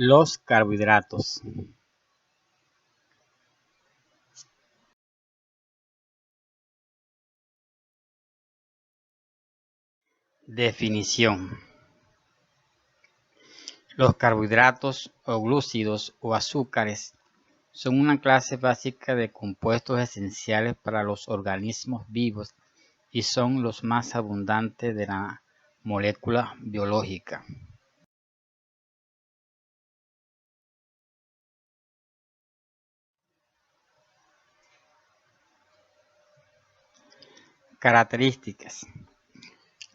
Los carbohidratos. Definición. Los carbohidratos o glúcidos o azúcares son una clase básica de compuestos esenciales para los organismos vivos y son los más abundantes de la molécula biológica. Características.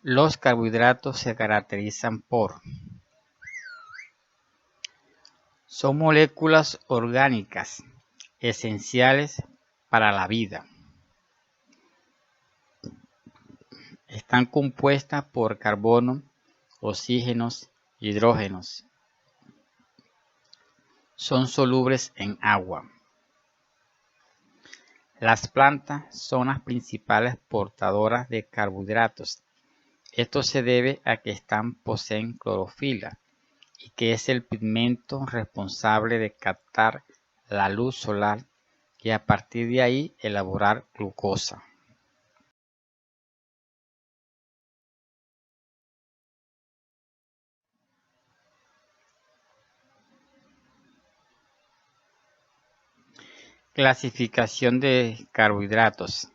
Los carbohidratos se caracterizan por: son moléculas orgánicas esenciales para la vida. Están compuestas por carbono, oxígenos, hidrógenos. Son solubles en agua. Las plantas son las principales portadoras de carbohidratos. Esto se debe a que poseen clorofila, y que es el pigmento responsable de captar la luz solar y a partir de ahí elaborar glucosa. Clasificación de carbohidratos.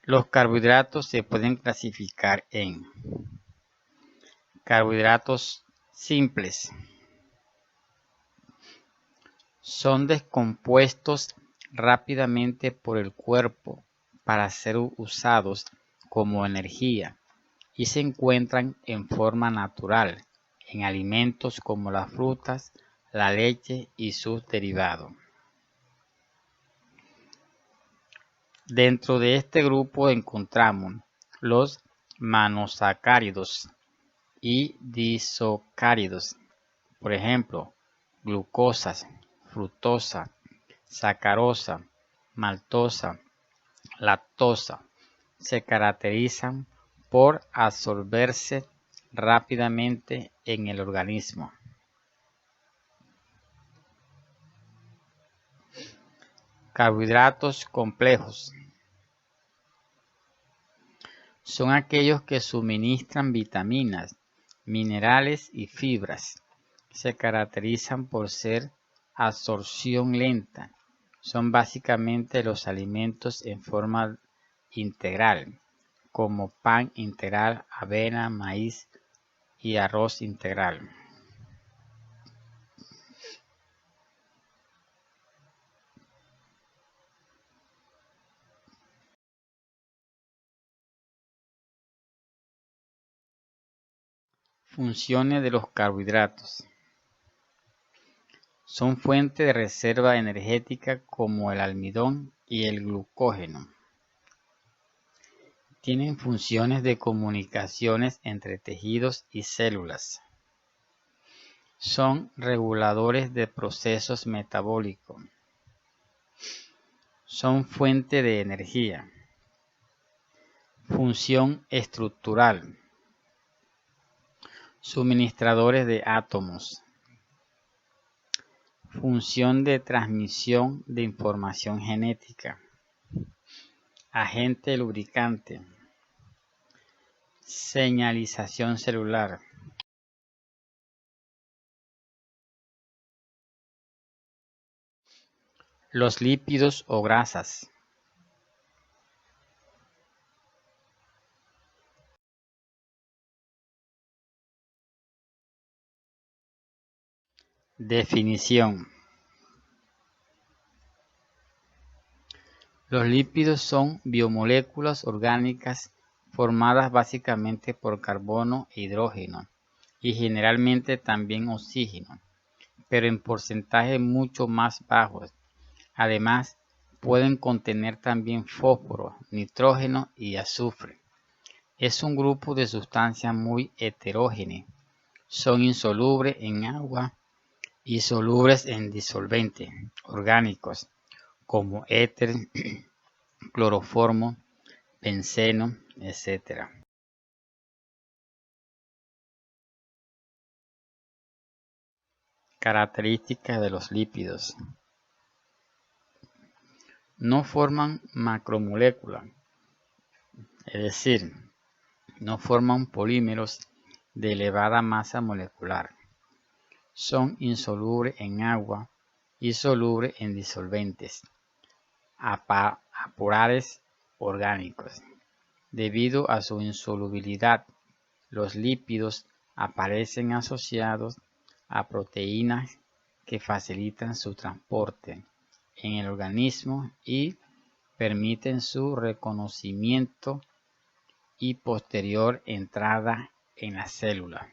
Los carbohidratos se pueden clasificar en carbohidratos simples. Son descompuestos rápidamente por el cuerpo para ser usados como energía y se encuentran en forma natural en alimentos como las frutas, la leche y sus derivados. Dentro de este grupo encontramos los monosacáridos y disocáridos, por ejemplo, glucosa, fructosa, sacarosa, maltosa, lactosa. Se caracterizan por absorberse rápidamente en el organismo. Carbohidratos complejos. Son aquellos que suministran vitaminas, minerales y fibras. Se caracterizan por ser absorción lenta. Son básicamente los alimentos en forma integral, como pan integral, avena, maíz y arroz integral. Funciones de los carbohidratos. Son fuente de reserva energética como el almidón y el glucógeno. Tienen funciones de comunicaciones entre tejidos y células. Son reguladores de procesos metabólicos. Son fuente de energía. Función estructural. Suministradores de átomos. Función de transmisión de información genética. Agente lubricante. Señalización celular. Los lípidos o grasas. Definición. Los lípidos son biomoléculas orgánicas formadas básicamente por carbono e hidrógeno y generalmente también oxígeno, pero en porcentajes mucho más bajos. Además, pueden contener también fósforo, nitrógeno y azufre. Es un grupo de sustancias muy heterogéneas. Son insolubles en agua y solubles en disolventes orgánicos como éter, cloroformo, benceno, etc. Características de los lípidos. No forman macromoléculas, es decir, no forman polímeros de elevada masa molecular. Son insolubles en agua y solubles en disolventes apolares orgánicos. Debido a su insolubilidad, los lípidos aparecen asociados a proteínas que facilitan su transporte en el organismo y permiten su reconocimiento y posterior entrada en la célula.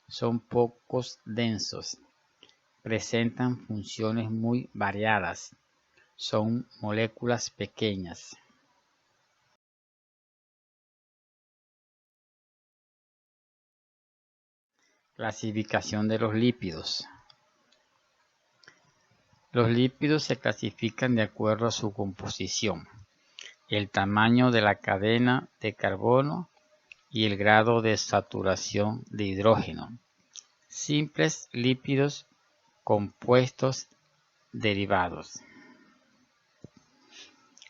Son poco densos, presentan funciones muy variadas, son moléculas pequeñas. Clasificación de los lípidos. Los lípidos se clasifican de acuerdo a su composición, el tamaño de la cadena de carbono y el grado de saturación de hidrógeno. Simples lípidos, compuestos, derivados.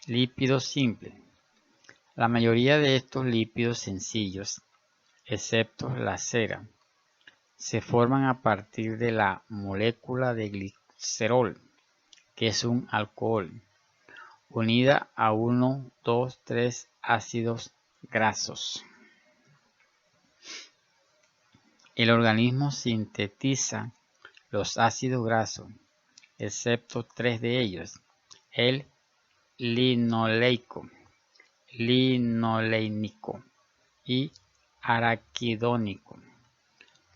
Lípidos simples. La mayoría de estos lípidos sencillos, excepto la cera, se forman a partir de la molécula de glicerol, que es un alcohol, unida a 1, 2, 3 ácidos grasos. El organismo sintetiza los ácidos grasos, excepto 3 de ellos, el linoleico, linoleínico y araquidónico,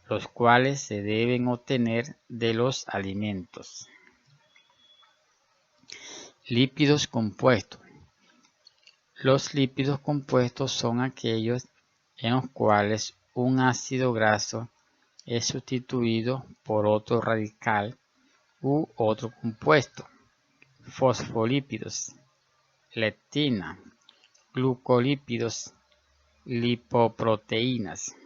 los cuales se deben obtener de los alimentos. Lípidos compuestos. Los lípidos compuestos son aquellos en los cuales un ácido graso es sustituido por otro radical u otro compuesto. Fosfolípidos, leptina, glucolípidos, lipoproteínas.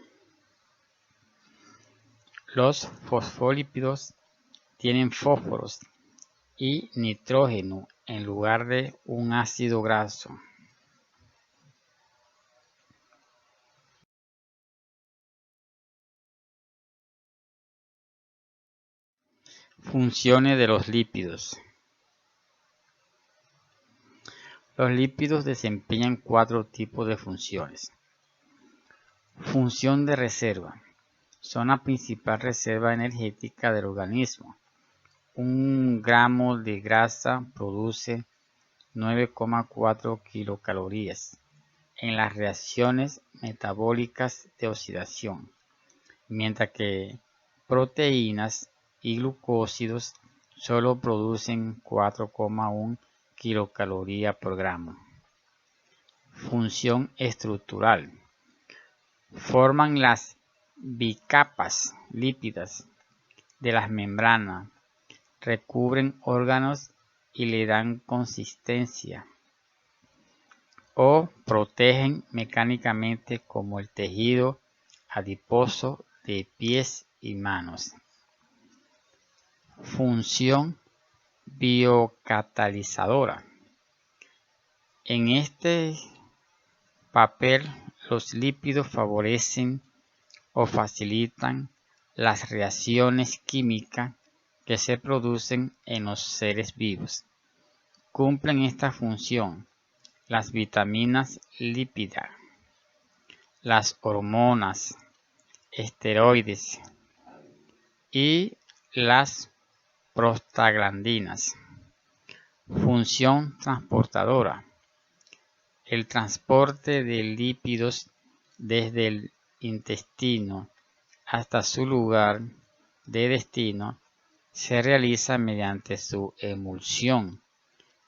Los fosfolípidos tienen fósforos y nitrógeno en lugar de un ácido graso. Funciones de los lípidos. Los lípidos desempeñan 4 tipos de funciones. Función de reserva. Son la principal reserva energética del organismo. 1 gramo de grasa produce 9,4 kilocalorías en las reacciones metabólicas de oxidación, mientras que proteínas y glucósidos solo producen 4,1 kilocalorías por gramo. Función estructural. Forman las bicapas lípidas de las membranas, recubren órganos y le dan consistencia, o protegen mecánicamente como el tejido adiposo de pies y manos. Función biocatalizadora. En este papel, los lípidos favorecen o facilitan las reacciones químicas que se producen en los seres vivos. Cumplen esta función las vitaminas lípidas, las hormonas, esteroides y las prostaglandinas. Función transportadora. El transporte de lípidos desde el intestino hasta su lugar de destino se realiza mediante su emulsión,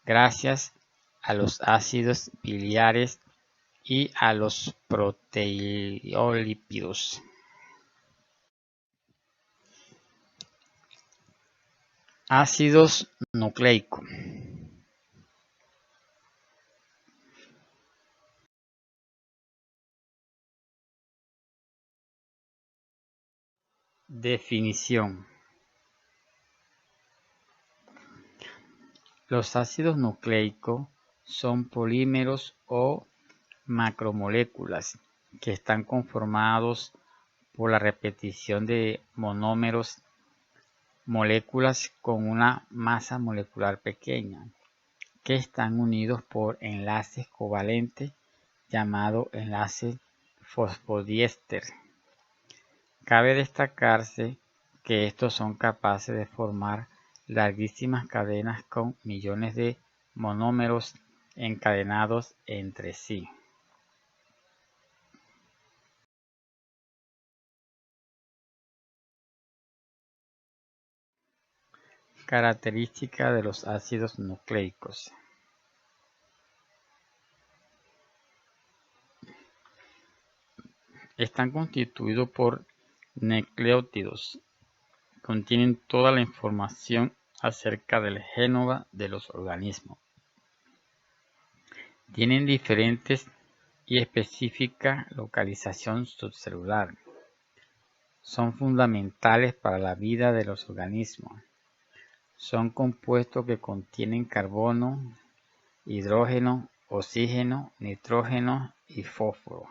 gracias a los ácidos biliares y a los proteolípidos. Ácidos nucleicos. Definición. Los ácidos nucleicos son polímeros o macromoléculas que están conformados por la repetición de monómeros, moléculas con una masa molecular pequeña, que están unidos por enlaces covalentes llamado enlace fosfodiéster. Cabe destacarse que estos son capaces de formar larguísimas cadenas con millones de monómeros encadenados entre sí. Características de los ácidos nucleicos. Están constituidos por nucleótidos. Contienen toda la información acerca del genoma de los organismos. Tienen diferentes y específica localización subcelular. Son fundamentales para la vida de los organismos. Son compuestos que contienen carbono, hidrógeno, oxígeno, nitrógeno y fósforo.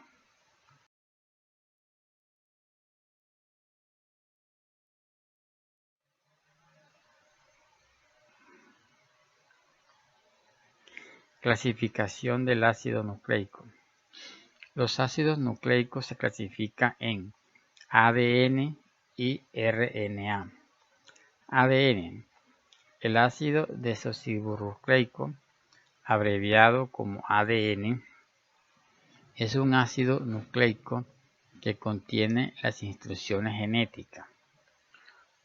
Clasificación del ácido nucleico. Los ácidos nucleicos se clasifican en ADN y RNA. ADN. El ácido desoxirribonucleico, abreviado como ADN, es un ácido nucleico que contiene las instrucciones genéticas,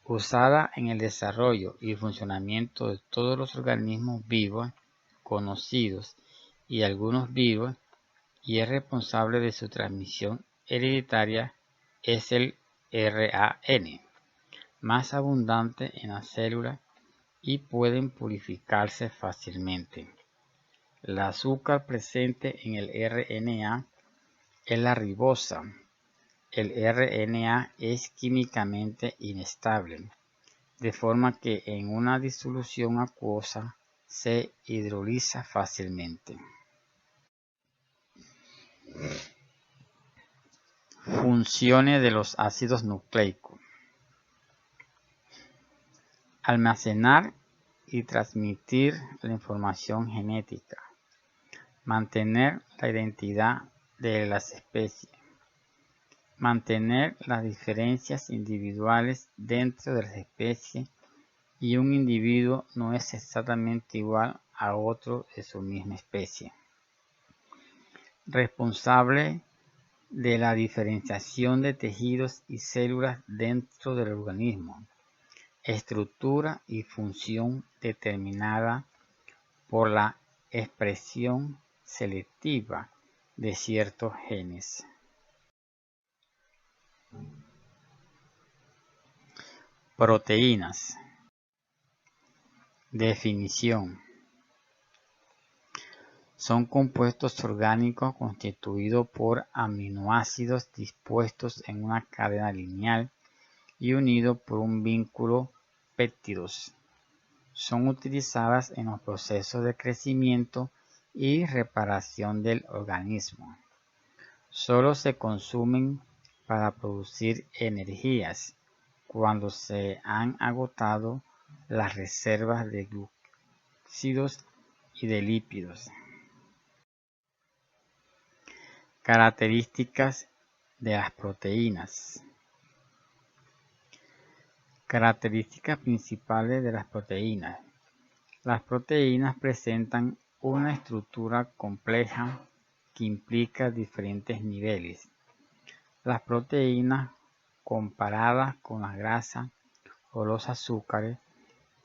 usada en el desarrollo y funcionamiento de todos los organismos vivos conocidos y algunos vivos, y es responsable de su transmisión hereditaria, es el RAN, más abundante en las células y pueden purificarse fácilmente. El azúcar presente en el RNA es la ribosa. El RNA es químicamente inestable, de forma que en una disolución acuosa se hidroliza fácilmente. Funciones de los ácidos nucleicos. Almacenar y transmitir la información genética. Mantener la identidad de las especies. Mantener las diferencias individuales dentro de las especies, y un individuo no es exactamente igual a otro de su misma especie. Responsable de la diferenciación de tejidos y células dentro del organismo. Estructura y función determinada por la expresión selectiva de ciertos genes. Proteínas. Definición. Son compuestos orgánicos constituidos por aminoácidos dispuestos en una cadena lineal y unidos por un vínculo péptidos. Son utilizadas en los procesos de crecimiento y reparación del organismo. Solo se consumen para producir energías cuando se han agotado las reservas de glúcidos y de lípidos. Características de las proteínas. Características principales de las proteínas. Las proteínas presentan una estructura compleja que implica diferentes niveles. Las proteínas, comparadas con la grasa o los azúcares,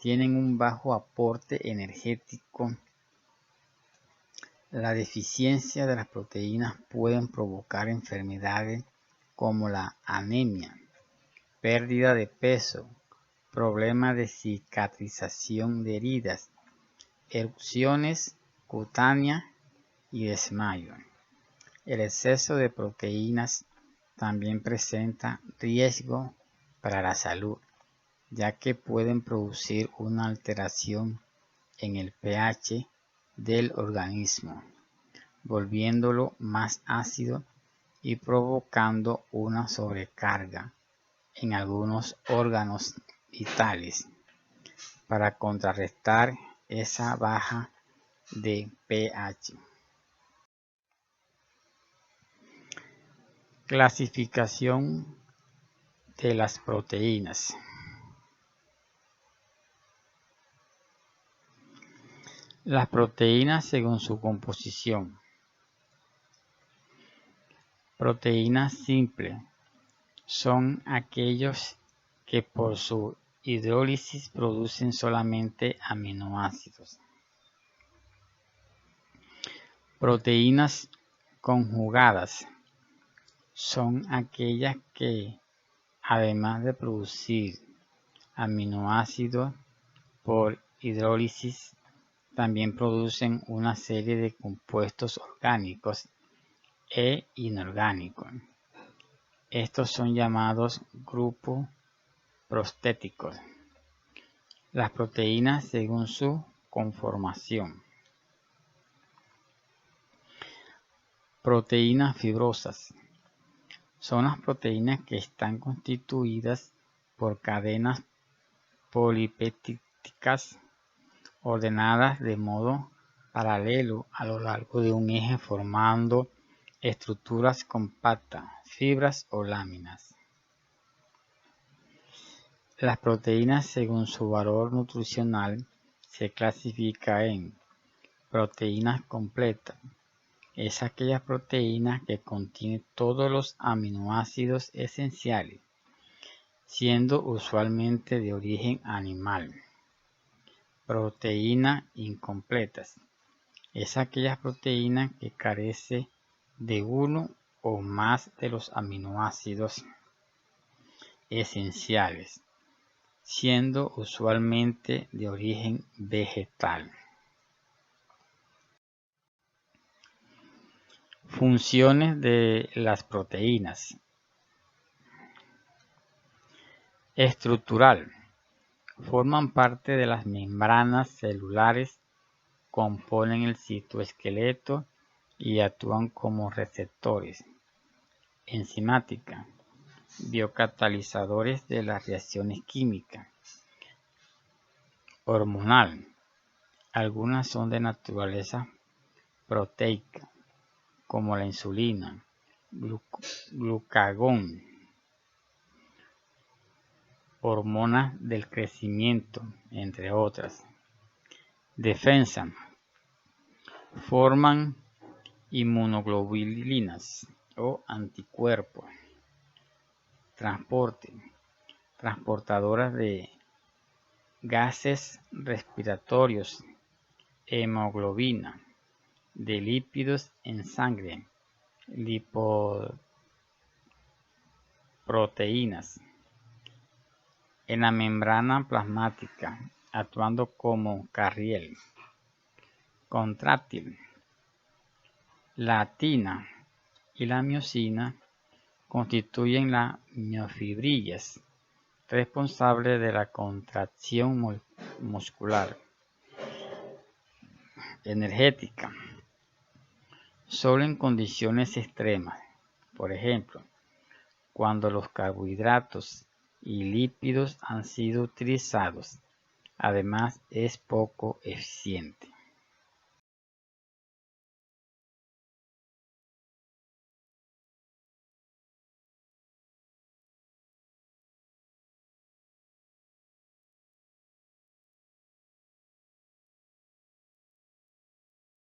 tienen un bajo aporte energético. La deficiencia de las proteínas pueden provocar enfermedades como la anemia, pérdida de peso, problemas de cicatrización de heridas, erupciones cutáneas y desmayo. El exceso de proteínas también presenta riesgo para la salud, ya que pueden producir una alteración en el pH del organismo, volviéndolo más ácido y provocando una sobrecarga en algunos órganos vitales. Para contrarrestar esa baja de pH. Clasificación de las proteínas. Las proteínas según su composición. Proteínas simples son aquellos que por su hidrólisis producen solamente aminoácidos. Proteínas conjugadas son aquellas que, además de producir aminoácidos por hidrólisis, también producen una serie de compuestos orgánicos e inorgánicos. Estos son llamados grupos prostéticos. Las proteínas según su conformación. Proteínas fibrosas. Son las proteínas que están constituidas por cadenas polipeptídicas ordenadas de modo paralelo a lo largo de un eje formando estructuras compactas, fibras o láminas. Las proteínas según su valor nutricional se clasifica en proteínas completas. Es aquella proteína que contiene todos los aminoácidos esenciales, siendo usualmente de origen animal. Proteínas incompletas. Es aquella proteína que carece de uno o más de los aminoácidos esenciales, siendo usualmente de origen vegetal. Funciones de las proteínas. Estructural. Forman parte de las membranas celulares, componen el citoesqueleto y actúan como receptores. Enzimática. Biocatalizadores de las reacciones químicas. Hormonal. Algunas son de naturaleza proteica, como la insulina, glucagón, hormonas del crecimiento, entre otras. Defensa. Forman inmunoglobulinas o anticuerpos. Transporte. Transportadoras de gases respiratorios, hemoglobina, de lípidos en sangre, lipoproteínas. En la membrana plasmática, actuando como carriel. Contráctil. La actina y la miosina constituyen las miofibrillas responsables de la contracción muscular. Energética. Solo en condiciones extremas, por ejemplo, cuando los carbohidratos y lípidos han sido utilizados. Además, es poco eficiente.